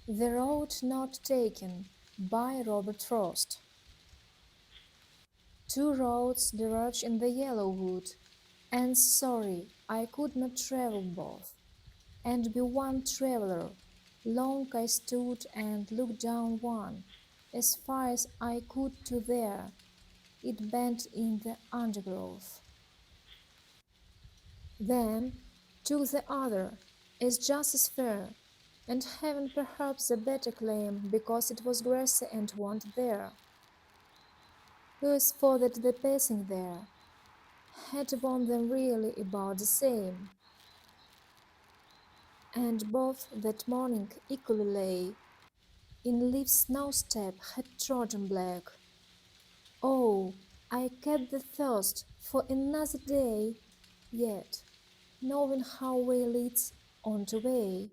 The Road Not Taken by Robert Frost. Two roads diverge in the yellow wood, and sorry I could not travel both, and be one traveller. Long I stood and looked down one, as far as I could to there, it bent in the undergrowth. Then took the other, as just as fair, and having perhaps a better claim because it was grassy and wanted there. Who's for that the passing there had won them really about the same, and both that morning equally lay in leaves no step had trodden black. Oh, I kept the thirst for another day, yet, knowing how way leads on to way,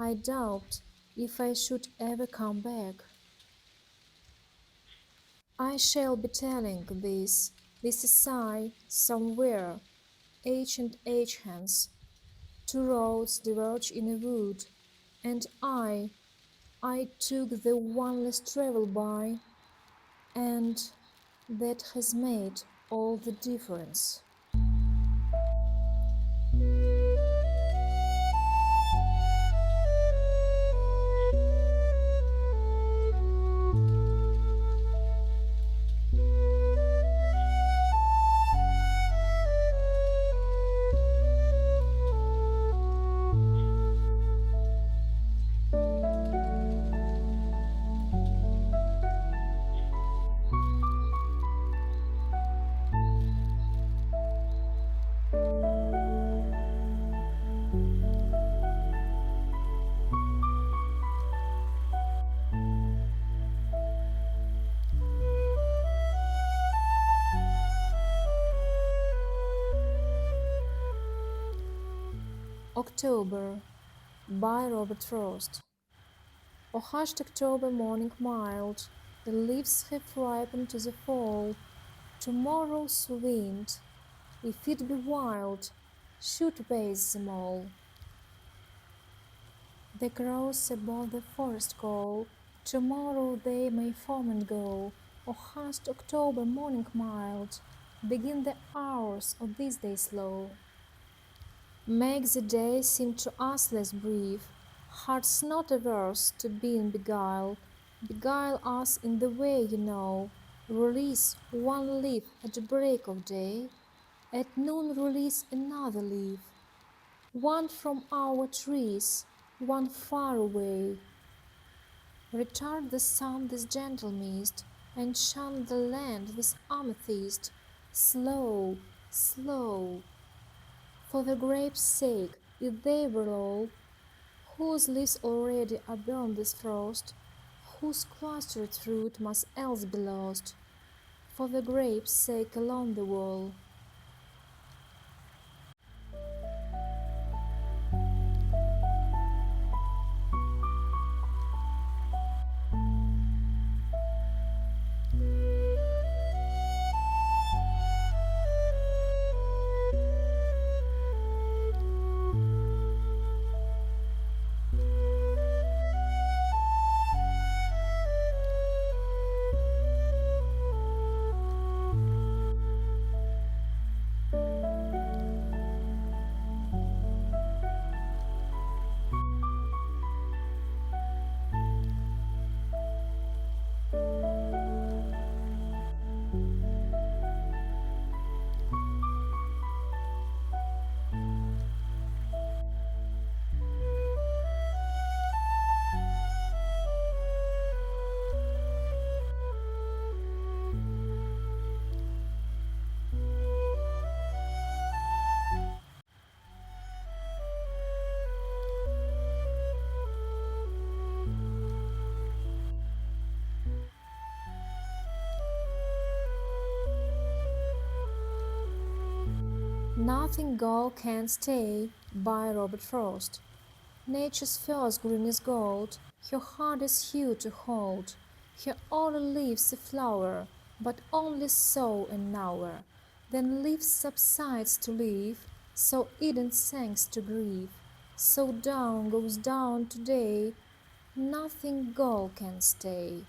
I doubt if I should ever come back. I shall be telling this aside somewhere, age and age hence. Two roads diverge in a wood, and I took the one less travelled by, and that has made all the difference. October by Robert Frost. O hushed October morning mild, the leaves have ripened to the fall. Tomorrow's wind, if it be wild, should bathe them all. The crows above the forest call, tomorrow they may form and go. O hushed October morning mild, begin the hours of this day slow. Make the day seem to us less brief, hearts not averse to being beguiled, beguile us in the way you know. Release one leaf at break of day, at noon release another leaf, one from our trees, one far away. Retard the sun this gentle mist, and shun the land with amethyst. Slow, slow, for the grapes' sake, if they were all, whose leaves already are burned with frost, whose clustered fruit must else be lost, for the grapes' sake alone the wall. Nothing gall can stay by Robert Frost. Nature's first green is gold, her hardest hue to hold. Her early leaves a flower, but only so an hour. Then leaf subsides to leaf, so Eden sinks to grief. So down goes down today, Nothing go can stay.